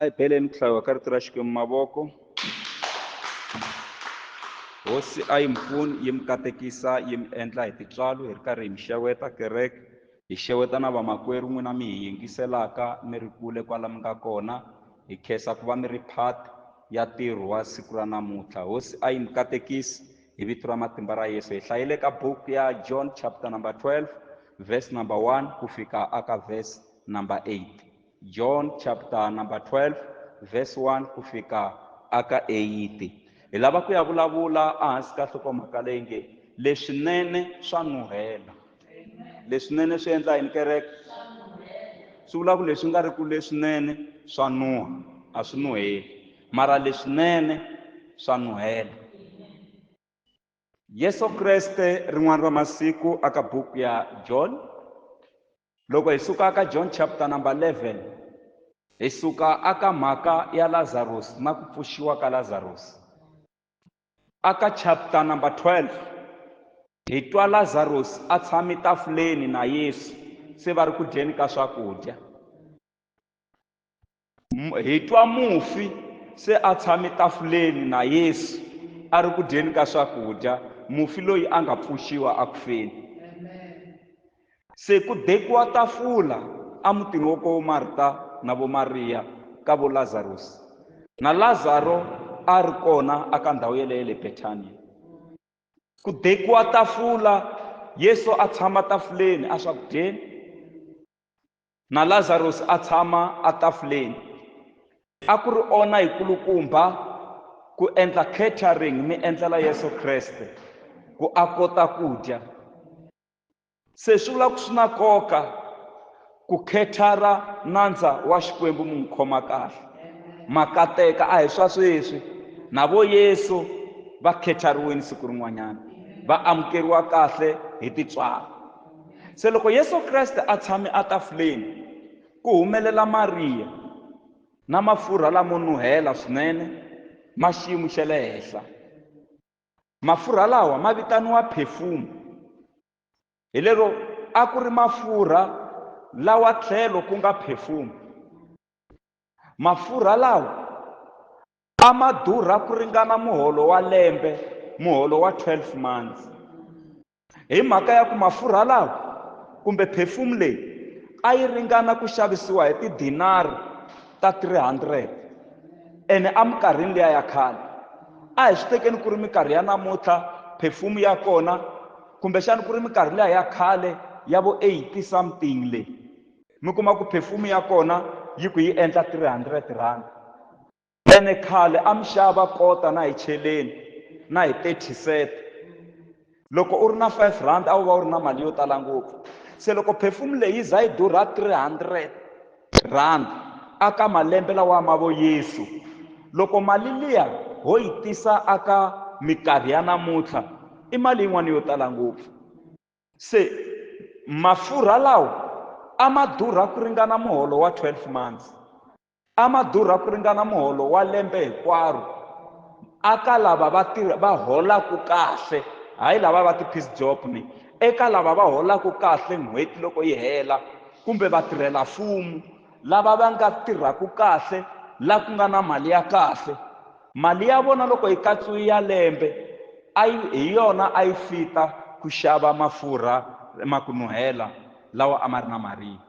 Ai beleni kuhlayiwa ka rito ra Xikwembu mavoko. Hosi a yi mi pfuni yi mi katekisa yi mi endla hi tintswalo hi ri karhi hi mi xeweta kereke hi xeweta na vamakwerhu n'wina mi hi yingiselaka mi ri kule kwala mi nga kona hi khensa ku va mi ri part ya ntirho wa siku ra namuntlha. Hosi a yi mi katekisi hi vito ra matimba ra Yesu. Hi hlayile ka buku ya John chapter number 12 verse number 1 ku fika aka verse number 8. John chapter number 12 verse 1 ku fika aka 8. Hi lava ku ya vulavula ehansi ka nhlokomhaka leyi nge leswinene swa nuhela. Leswinene swi endla yini kereke? Swi vula ku leswi nga ri ku leswinene swa nuha a swi nuheli, mara leswinene swa nuhela. Yesu Kreste rin'wana ra masiku aka buku ya John, loko hi suka aka John chapter number 11 hi suka aka mhaka ya Lazarus na ku pfuxiwa ka Lazarus. Aka chapter number 12 hi twa Lazarus a tshame tafuleni na Yesu se va ri ku dyeni ka swakudya. Hi twa mufi se a tshame tafuleni na Yesu a ri ku dyeni ka swakudya, mufi loyi a nga pfuxiwa a ku feni. Se ku dekiwa tafula amutini wo ko Marta na vo Mariya ka vo Lazarus, na Lazaro a ri kona aka ndhawu yeleyo le Bethania. Ku dekiwa tafula, Yesu a tshama tafuleni a swakudyeni, na Lazarus a tshama a tafuleni. A ku ri ona hi kulukumba ku endla catering mi endlela Yesu Kreste ku a kota ku dya. Se swi vula ku swi na nkoka ku khetara nandza wa Xikwembu mi n'wi khoma kahle, makateka a hi swa sweswi na vo Yesu va khetariweni siku rin'wanyana va amukeriwa kahle hi tintswalo. Se loko Yesu Kreste a tshame a tafuleni ku humelela Mariya na mafurha lamo nuhela swinene ma xiyimo xa le henhla. Mafurha lawa ma vitaniwa perfume, hi lero a ku ri mafurha lawa tlhelo ku nga perfume. Mafurha lawa a ma durha ku ringana muholo wa lembe, muholo wa 12 months. Hi mhaka ya ku mafurha lawa kumbe perfume leyi a yi ringana ku xavisiwa hi tidinari ta 300, ene a minkarhini liya ya khale a hi swi tekeni ku ri minkarhi ya namuntlha perfume ya kona kumbexana ku ri minkarhi liya ya khale ya vo 80 something leyi mi kuma ku perfume ya kona yi ku yi endla 300 rand, ene khale a mi xava kota na hi cheleni na hi 30 set. Loko u ri na 5 rand a wu va u ri na mali yo tala ngopfu. Se loko perfume leyi yi za yi durha 300 rand aka malembe lawa ma vo Yesu, loko mali liya ho yi tisa aka minkarhi ya namuntlha i mali yin'wana yo tala ngopfu. Se mafurha lawa a ma durha ku ringana muholo wa 12 months, a ma durha ku ringana muholo wa lembe hinkwaro aka lava va holaka kahle, hayi lava va ti-piece job ni, eka lava va holaka kahle n'hweti loko yi hela, kumbe vatirhela mfumo lava va nga tirhaka kahle la ku nga na mali ya kahle. Mali ya vona loko yi katsiwe ya lembe hi yona a yi fita ku xava mafurha ma ku nuhela lawa a ma ri na Mariya.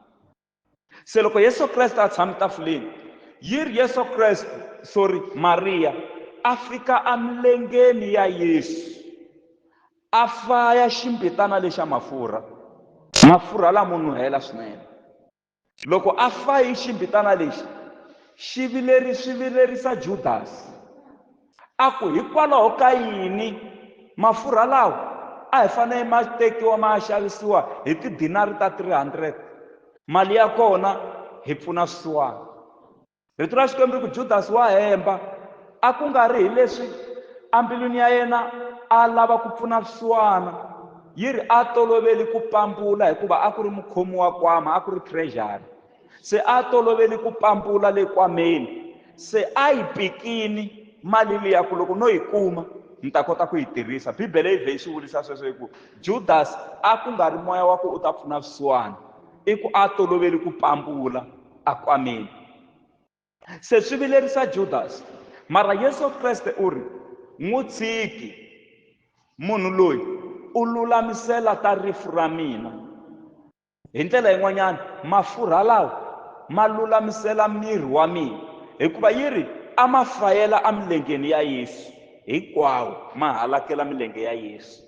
Se loko Yesu Kreste a tshame tafuleni, yi ri Mariya a fika emilengeni ya Yesu a faya ximbitana lexa mafurha lamo nuhela swinene. Loko a fayi ximbitana lexi swi vilerisa Judas, a ku hikwalaho ka yini mafurha lawa a hi fanele ma tekiwa ma ya xavisiwa hi tidinari ta 300, mali ya kona hi pfuna swisiwana. Rito ra Xikwembu ri ku Judas wa hemba, a ku nga ri hi leswi ambilwini ya yena a lava ku pfuna swisiwana, yi ri a toloveli ku pambula hikuva a ku ri mukhomi wa kwama, a ku ri treasury. Se a toloveli ku pambula le kwameni, se a yi pikini mali liya ku loko no yi kuma ni ta kota ku yi tirhisa. Bibele yi vhe yi swi vulisa sweswo hi ku Judas a ku nga ri moya wa ku u ta pfuna swisiwana, i ku a toloveli ku pambula a kwameni. se swi vilerisa Judas, mara Yesu Kreste u ri n'wi tshiki munhu loyi u lulamisela tarifu ra mina. Hi ndlela yin'wanyana mafurha lawa ma lulamisela miri wa mina, hikuva yi ri a ma fayela emilengeni ya Yesu, hinkwawo ma halakela milenge ya Yesu.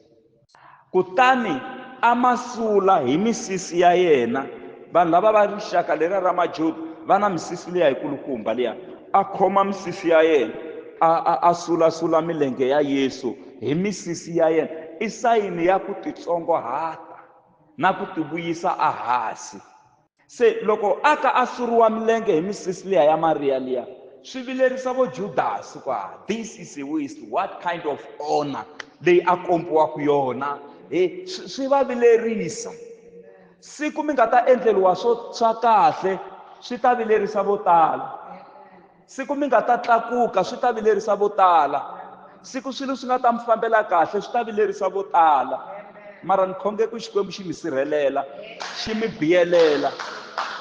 Kutani a ma sula hi misisi ya yena. Vanhu lava va rixaka leriya ra majuda va na misisi liya hi kulukumba liya, a khoma misisi ya yena a sulasula milenge ya Yesu hi misisi ya yena. I sayini ya ku titsongohata na ku tivuyisa a hansi. Se loko aka a suriwa milenge hi misisi liya ya Mariya liya, swi vilerisa vo Judas ku this is a waste, what kind of honor leyi a kombiwaka yona. Swi va vilerisa. Siku mi nga ta endleriwa swa kahle swi ta vilerisa vo tala. Siku mi nga ta tlakuka swi ta vilerisa vo tala. Siku swilo swi nga ta mi fambela kahle swi ta vilerisa vo tala. Mara ni khonge ku Xikwembu xi mi sirhelela, xi mi biyelela,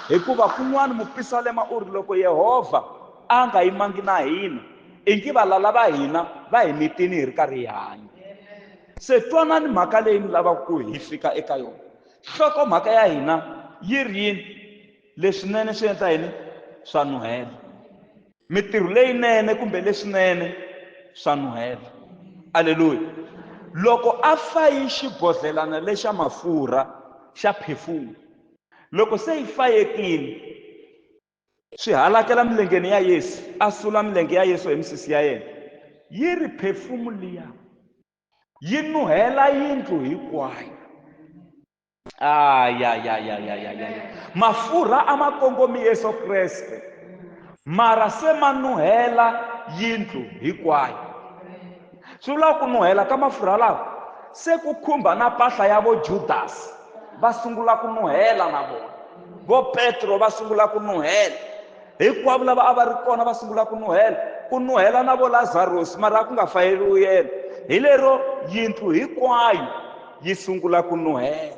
hikuva kun'wana mupisalema u ri loko Yehovha a nga yimangi na hina i ngi valala va hina va hi mitini hi ri karhi hi hanya. Se twanani mhaka leyi ni lavaka ku hi fika eka yona. Nhlokomhaka ya hina yi ri yini? Leswinene swi endla yini? Swa nuhela. Mitirho leyinene kumbe leswinene swa nuhela. Aleluya. Loko a fayi xibodhlelana lexa mafurha xa perfume, loko se yi fayekile swi halakela milengeni ya Yesu, a sula milenge ya Yesu hi misisi ya yena, yi ri perfume liya yi nuhela yindlu hinkwayo. Mafurha a ma kongomi Yesu Kreste, mara se ma nuhela yindlu hinkwayo. Swi vula ku nuhela ka mafurha lawa se ku khumba na mpahla ya vo Judas, va sungula ku nuhela na vona. Vo Petro va sungula ku nuhela, hinkwavo lava a va ri kona va sungula ku nuhela na vo Lazarus, mara ku nga fayeriwi yena. Hi lero yindlu hinkwayo yi sungula ku nuhela.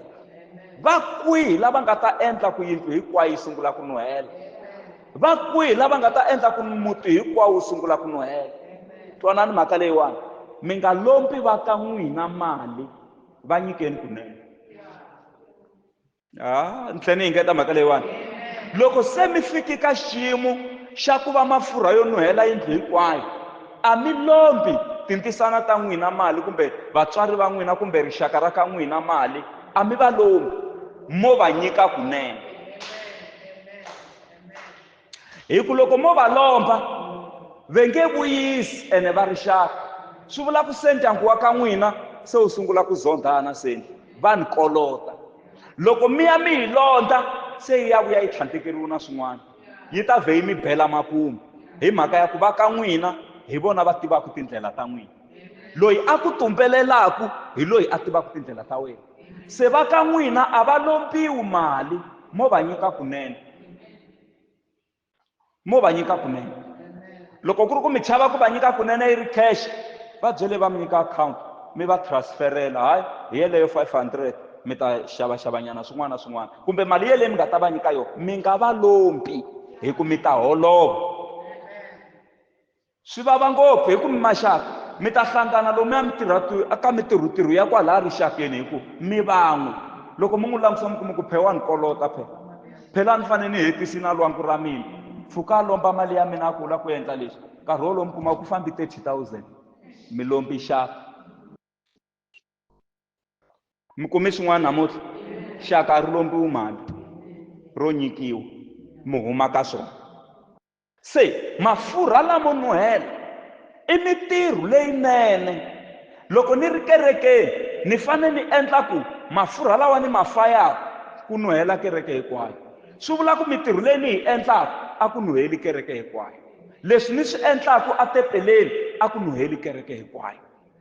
Va kwihi lava nga ta endla ku yindlu hinkwayo yi sungula ku nuhela? Va kwihi lava nga ta endla ku muti hinkwawo wu sungula ku nuhela? Twanani mhaka leyiwani, mi nga lombi va ka n'wina mali, va nyikeni kunene. Ni tlhela ni yingeta mhaka leyiwani. Loko se mi fiki ka xiyimo xa ku va mafurha yo nuhela yindlu hinkwayo, a mi lombi tintisana ta n'wina mali kumbe vatswari va n'wina kumbe rixaka ra ka n'wina mali, a mi va lombi, mo va nyika kunene. Hi ku loko mo va lomba ve nge vuyisi ene va rixaka, swi vula ku se ndyangu wa ka n'wina se wu sungula ku zondhana. Se va ni kolota. Loko mi ya mi hi londa se yi ya vuya yi tlhandlekeriwe na swin'wana, yi ta vhe yi mi bela makumu hi mhaka ya ku va ka n'wina hi vona va tivaka tindlela ta n'wina. Loyi a ku tumbelelaku hi loyi a tivaka tindlela ta wena. Se va ka n'wina a va lombiwi mali, mo va nyika kunene, mo va nyika kunene. Loko ku ri ku mi chava ku va nyika kunene yi ri cash, va byele va mi nyika account, mi va transferela. Hayi hi yeleyo 500 mi ta xavaxavanyana swin'wana na swin'wana, kumbe mali yeleyi mi nga ta va nyika yona mi nga va lombi hi ku mi ta holova. Swi vava ngopfu hi ku mi maxaka mi ta hlangana lomuya aka mitirhotirho ya kwalaha rixakeni, hi ku mi van'we. Loko mi n'wi langutisa mi kuma ku phewa ni kolota phela ni fanele ni hetisi na lwangu ra mina, pfuka a lomba mali ya mina a ku la ku endla leswi, nkarhi wolowo mi kuma ku fambi 30,000 mi lombi xaka. Mi kumi swin'wana namuntlha, xaka a ri lombiwi mali, ro nyikiwa, mi huma ka swona. Se mafurha lamo nuhela i mitirho leyinene. Loko ni ri kerekeni ni fanele ni endla ku mafurha lawa ni ma fayaka ku nuhela kereke hinkwayo. Swi vula ku mitirho leyi ni yi endlaka a ku nuheli kereke hinkwayo. Leswi ni swi endlaka etempeleni a ku nuheli kereke hinkwayo.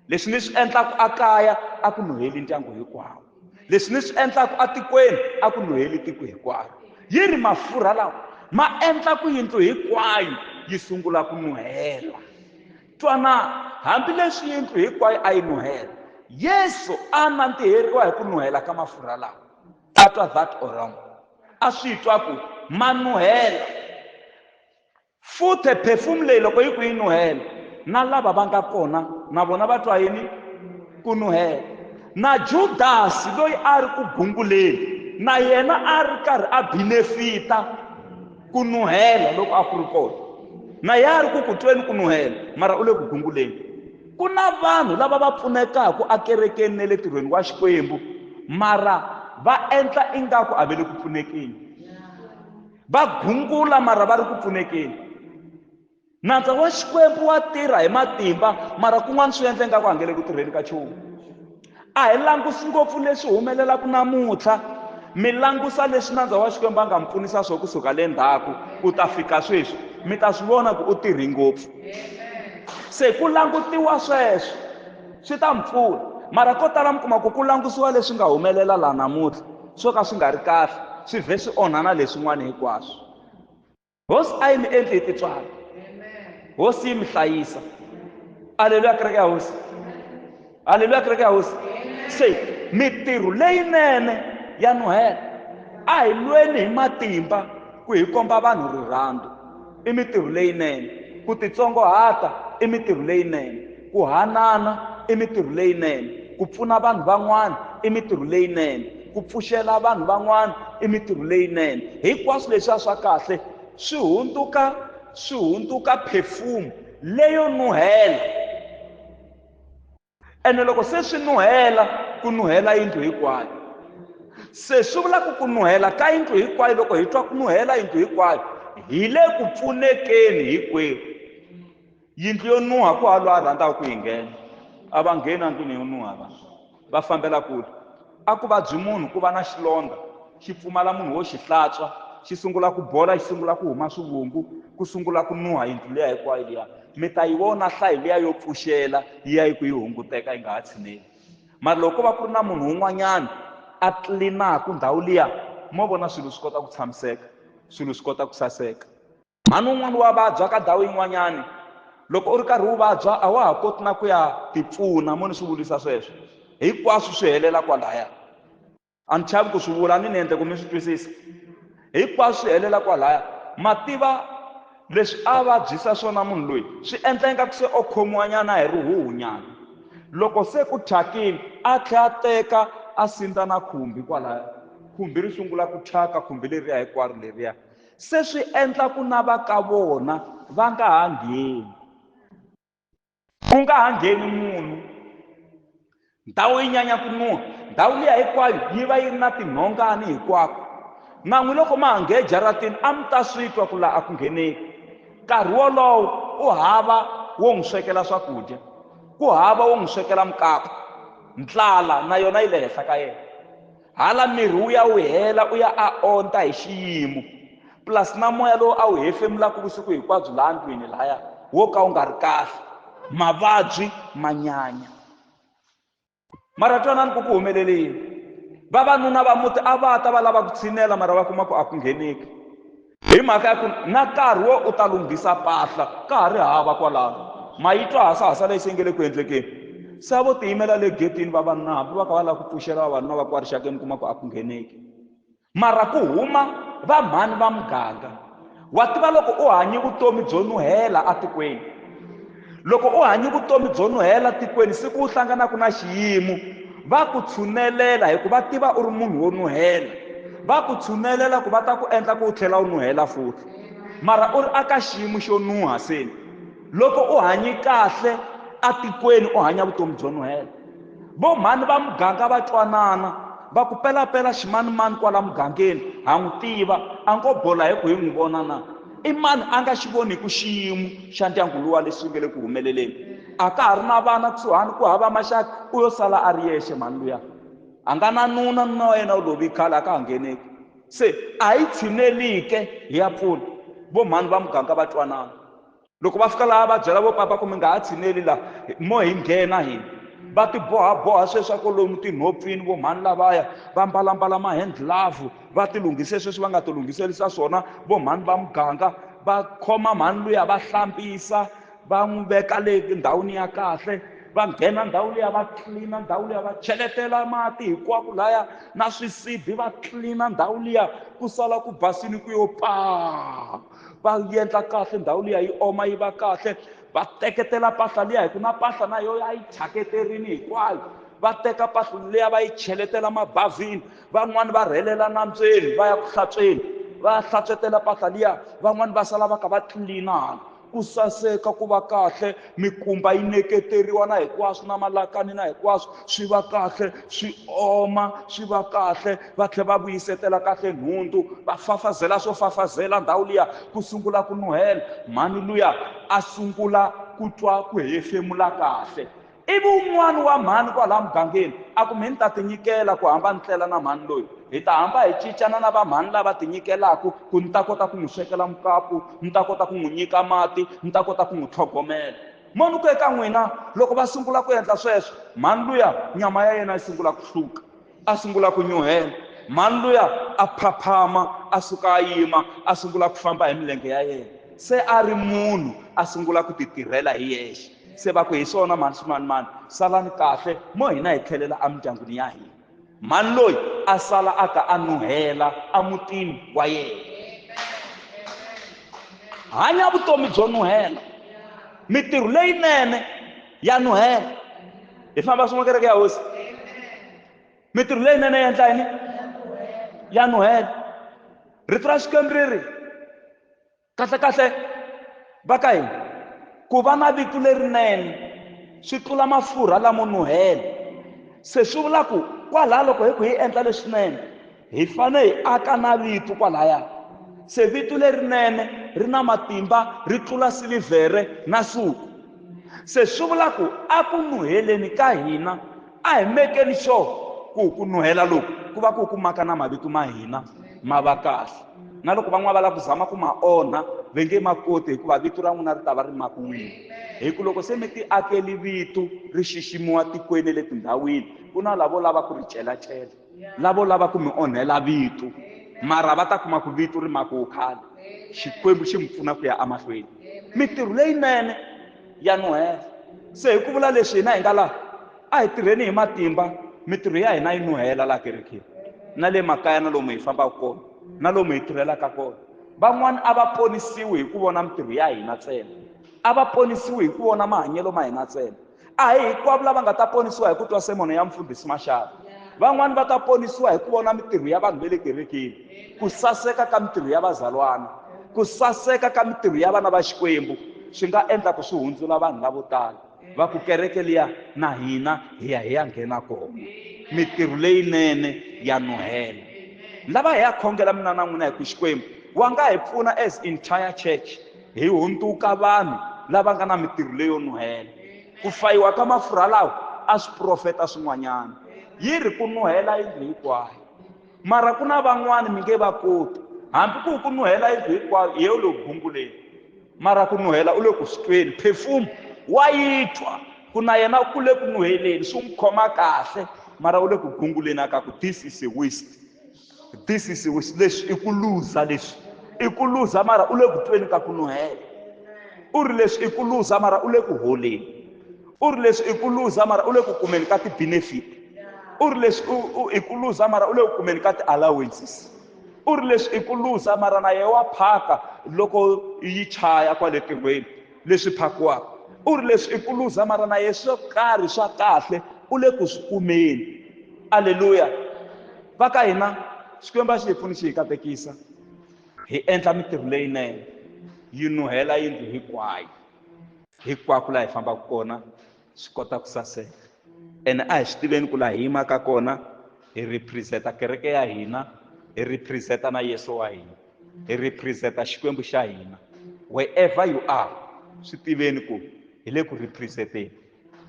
Leswi ni swi endlaka ekaya a ku nuheli ndyangu hinkwawo. Leswi ni swi endlaka etikweni a ku nuheli tiko hinkwaro. Yi ri mafurha lawa ma endla ku yindlu hinkwayo yi sungula ku nuhela. Twana, hambileswi yindlu hinkwayo a yi nuhela, Yesu a nantiheriwa hi ku nuhela ka mafurha lawa. A twa that or wrong? A swi twa ku ma nuhela. Futhi perfume leyi loko yi ku yi nuhela na lava va nga kona na vona va twa yini ku nuhela. Na Judas loyi a ri ku gunguleni na yena a ri karhi a benefita ku nuhela loko a ku ri kona, na yena a ri ku ku tweni ku nuhela mara u le ku gunguleni. Ku na vanhu lava va pfunekaka ekerekeni na le tirhweni wa Xikwembu mara va endla ingaku a va le ku pfunekeni, va gungula mara va ri ku pfunekeni. Nandza wa Xikwembu wa tirha hi matimba mara kun'wana swi endla ingaku a nga le ku tirheni ka nchumu. A hi langusi ngopfu leswi humelelaka namuntlha, mi langusa leswi nandza wa Xikwembu a nga mi pfunisa swo kusuka le ndzhaku ku ta fika sweswi, mi ta swi vona ku u tirhi ngopfu. Se ku langutiwa sweswo swi ta mi pfuna, mara ko tala mi kuma ku langutiwa leswi nga humelela laha namuntlha swo ka swi nga ri kahle, swi vhe swi onhana leswin'wana hinkwaswo. Hosi a yi mi endli hi titswalo, hosi yi mi hlayisa. Aleluya kereke ya hosi, aleluya kereke ya hosi. Se mitirho leyinene ya nuhela, a hi lweni hi matimba ku hi komba vanhu rirhandzu, i mitirho leyinene. Ku titsongohata i mitirho leyinene, ku hanana i mitirho leyinene, ku pfuna vanhu van'wana i mitirho leyinene, ku pfuxela vanhu van'wana i mitirho leyinene. Hinkwaswo leswiya swa kahle swi hundzuka perfume leyo nuhela. Ene loko se swi nuhela, ku nuhela yindlu hinkwayo. Se swi vula ku nuhela ka yindlu hinkwayo, loko hi twa ku nuhela yindlu hinkwayo hi le ku pfunekeni hinkwerhu. Yindlu yo nuha ku hava loyi a rhandzaka ku yi nghena, a va ngheni endlwini yo nuha va fambela kule. A ku vabyi munhu ku va na xilondza xi pfumala munhu wo xi hlantswa, xi sungula ku bola, xi sungula ku huma swivungu, ku sungula ku nuha yindlu liya hinkwayo liya. Mi ta yi vona hlayi liya yo pfuxela yi ya yi ku yi hunguteka yi nga ha tshineli. Mara loko ko va ku ri na munhu un'wanyana a tlinaka ndhawu liya, mo vona swilo swi kota ku tshamiseka, swilo swi kota ku saseka. Mhani un'wana wa vabya ka ndhawu yin'wanyani, loko u ri karhi u vabya a wa ha koti na ku ya tipfuna, mo ni swi vulisa sweswo hinkwaswo swi helela kwalaya. A ni chavi ku swi vula, ni endle ku mi swi twisisa. Hinkwaswo swi helela kwalaya. Ma tiva leswi a vabyisa swona munhu loyi swi endla ingaku se o khomiwanyana hi rihuhunyana. Loko se ku thyakile a tlhela a teka a sindza na khumbi kwalaya, khumbi ri sungula ku thyaka, khumbi leriya hinkwaro leriya. Se swi endla ku na va ka vona va nga ha ngheni, ku nga ha ngheni munhu. Ndhawu yi nyanya ku nuha, ndhawu liya hinkwayo yi va yi ri na tinhongani hinkwako. Na n'wi loko ma ha nghena ejaratini a mi ta swi twa ku laha a ku ngheneki. Nkarhi wolowo u hava wo n'wi swekela swakudya, ku hava wo n'wi swekela mukapu, ndlala na yona yi le henhla ka yena. Hala miri wu ya wu hela, u ya a onta hi xiyimo, plus na moya lowu a wu hefemulaka vusiku hinkwabyo laha ndlwini lahaya wo ka wu nga ri kahle, mavabyi ma nyanya. Mara twanani ku humelele yini? Vavanuna va muti a va ta va lava ku tshinela mara va kuma ku a ku ngheneki. Hi mhaka ya ku na nkarhi wo u ta lunghisa mpahla ka ha ri hava kwalano, ma yi twa hasahasa leyi se nge le ku endlekeni. Se vo tiyimela le getini vavanuna hambi va kha va lava ku pfuxela vavanuna va ku va rixakeni kuma ku a ku ngheneki. Mara ku huma va mhani va muganga. Wa tiva loko u hanye vutomi byo nuhela atikweni, loko u hanye vutomi byo nuhela tikweni, siku u hlanganaka na xiyimo va ku tshunelela hi ku va tiva u ri munhu wo nuhela. Va ku tshunelela ku va ta ku endla ku u tlhela u nuhela futhi, mara u ri aka xiyimo xo nuha. Se loko u hanye kahle atikweni, u hanya vutomi byo nuhela, vo mhani va muganga va twanana, va ku pelapela ximanimani kwala mugangeni ha n'wi tiva, a ngo bola hi ku hi n'wi vona na. I mani a nga xi voni ku xiyimo xa ndyangu luwa leswi nge le ku humeleleni. A ka ha ri na vana kusuhani, ku hava maxaka, u yo sala a ri yexe mhani luya. A nga na nuna wa yena u lovi khale, a ka ha ngheneki. Se a hi tshinelike hi ya pfuna, vo mhani va muganga va twanana. Loko va fika laha va byela vo papa ku mi nga ha tshineli laha, mo hi nghena hina. Va ti bohaboha sweswi kwalomu tinhompfini, vo mhani lavaya va mbalambala mahandglove, va ti lunghise sweswi va nga ti lunghiselisa swona. Vo mhani va muganga va khoma mhani luya va hlambisa, va n'wi veka le ndhawini ya kahle, va nghena ndhawu liya va tlilina ndhawu liya, va cheletela mati hinkwako laya na swisibi, va tlilina ndhawu liya ku sala ku basini ku yo paa. va endla kahle ndhawu liya yi oma yi va kahle, va teketela mpahla liya hi ku na mpahla na yo a yi thyhaketerini hinkwayo, va teka mpahla liya va yi cheletela mabavhini, van'wani va rhelela nambyeni va ya ku hlantsweni, va ya hlantswetela mpahla liya, van'wani va sala va kha va tlilinana ku saseka ku va kahle, mikumba yi neketeriwa na hinkwaswo na malakani na hinkwaswo swi va kahle, swi oma swi va kahle, va tlhela va vuyisetela kahle nhundzu, va fafazela swo fafazela ndhawu liya ku sungula ku nuhela. Mhani luya a sungula ku twa ku hefemula kahle. Ivi un'wana wa mhani kwalaha mugangeni a ku mhini ta tinyikela ku hamba ni tlela na mhani loyi, hi ta hamba hi cincana na vamhani lava tinyikelaku ku ni ta kota ku n'wi swekela mukapu, ni ta kota ku n'wi nyika mati, ni ta kota ku n'wi tlhogomela. Moni ku eka n'wina loko va sungula ku endla sweswo, mhani luya nyama ya yena yi sungula ku hluka, a sungula ku nyuhela. Mhani luya a phaphama, a suka a yima, a sungula ku famba hi milenge ya yena, se a ri munhu a sungula ku ti tirhela hi yexe. Se va ku hi swona mhani swimanimani, salani kahle mo hina hi tlhelela emindyangwini ya hina. Mhani loyi a sala a ka a nuhela emutini wa yena. Hanya vutomi byo nuhela, mitirho leyinene ya nuhela. Hi famba swin'we kereke ya hosi, mitirho leyinene ya endla yini? Ya nuhela. Rito ra Xikwembu ri ri kahlekahle va ka hina, ku va na vito lerinene swi tlula mafurha lamo nuhela. Se swi vula ku kwalaha loko hi ku hi endla leswinene hi fanele hi aka na vito kwalaya. Se vito lerinene ri na matimba ri tlula silivhere na suku. Se swi vula ku a ku nuheleni ka hina a hi mekeni sure ku nuhela loku ku va ku maka na mavito ma hina ma va kahle. Na loko van'wana va lava ku zama ku ma onha va nge ma koti, hikuva vito ra n'wina ri ta va ri makuwile. Hi ku loko se mi ti akeli vito ri xiximiwa tikweni le tindhawini, ku na lavo lava ku ri celacela, lavo lava ku mi onhela vito, mara va ta kuma ku vito ri makuwu khale. Xikwembu xi mi pfuna ku ya emahlweni. Mitirho leyinene ya nuhela. Se hi ku vula leswi hina hi nga laha, a hi tirheni hi matimba mitirho ya hina yi nuhela laha kerekeni, na le makaya na lomu hi fambaka kona, na lomu hi tirhelaka kona. Van'wani a va ponisiwi hi ku vona mitirho ya hina ntsena, a va ponisiwi hi ku vona mahanyelo ma hina ntsena. A hi hinkwavo lava nga ta ponisiwa hi ku twa semono ya mfundhisi Mashava. Van'wani va ta ponisiwa hi ku vona mitirho ya vanhu va le kerekeni, ku saseka ka mitirho ya vazalwana, ku saseka ka mitirho ya vana va Xikwembu swi nga endla ku swi hundzula vanhu lavo tala. Va ku kereke liya na hina hi ya nghena kona. Mitirho leyinene ya nuhela. Lava hi ya khongela mina na n'wina hi ku Xikwembu wa nga hi pfuna as entire church hi hundzuka vanhu lava nga na mitirho leyo nuhela. Ku fayiwa ka mafurha lawa a swi profeta swin'wanyana, yi ri ku nuhela yindlu hinkwayo, mara ku na van'wani mi nge va koti. Hambi ku nuhela yindlu hinkwayo hi le ku gunguleni, mara ku nuhela u le ku swi tweni, perfume wa yi twa ku na yena ku le ku nuheleni swi n'wi khoma kahle, mara u le ku gunguleni aka ku this is a waste, this is a waste. Leswi i ku luza, leswi i ku luza, mara u le ku tweni ka ku nuhela. U ri leswi i ku luza mara u le ku holeni, u ri leswi i ku luza mara u le ku kumeni ka ti-benefit, u ri leswi i ku luza mara u le ku kumeni ka ti-allowances, u ri leswi i ku luza mara na yehe wa phaka loko yi chaya kwale tirhweni leswi phakiwaka, u ri leswi i ku luza mara na yehe swo karhi swa kahle u le ku swi kumeni. Aleluya. Va ka hina Xikwembu xi hi pfuni xi hi katekisa hi endla mitirho leyinene yi nuhela yindlu hinkwayo, hinkwako laha hi fambaka kona swi kota ku saseka. Ene a hi swi tiveni ku laha hi yimaka kona hi representa kereke ya hina, hi representa na Yesu wa hina, hi representa Xikwembu xa hina. Wherever you are swi tiveni ku hi le ku representeni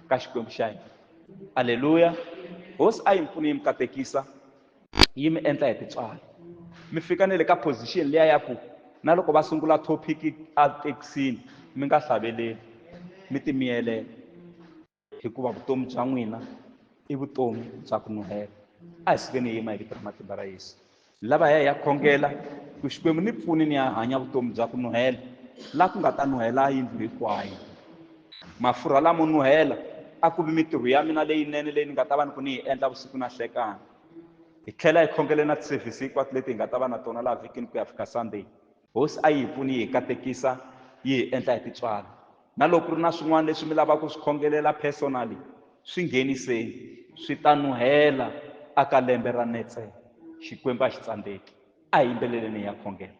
ka Xikwembu xa hina. Aleluya. Hosi a yi mi pfuni yi mi katekisa, yi mi endla hi titswala, mi fika na le ka position liya ya ku na loko va sungula topic ethekisini mi nga hlaveleli, mi ti miyelela, hikuva vutomi bya n'wina i vutomi bya ku nuhela. A hi sukeni hi yima hi vito ra matimba ra Yesu. Lava hi ya khongela ku Xikwembu ni pfuni ni ya hanya vutomi bya ku nuhela laha ku nga ta nuhela yindlu hinkwayo. Mafurha lamo nuhela a ku vi mitirho ya mina leyinene leyi ni nga ta va ni ku ni yi endla vusiku na nhlekani. Hi tlhela hi khongele na ti-service hinkwato leti hi nga ta va na tona laha vhikini ku ya fika Sunday. hosi a yi hi pfuni hi katekisa yi hi endla hi titswala na loko ku ri na swin'wana leswi mi lavaka ku swi khongelela personally swi ngheniseni swi ta nuhela aka lembe ra netsela xikwembu a xi tsandzeki a hi yimbeleleni hi ya khongela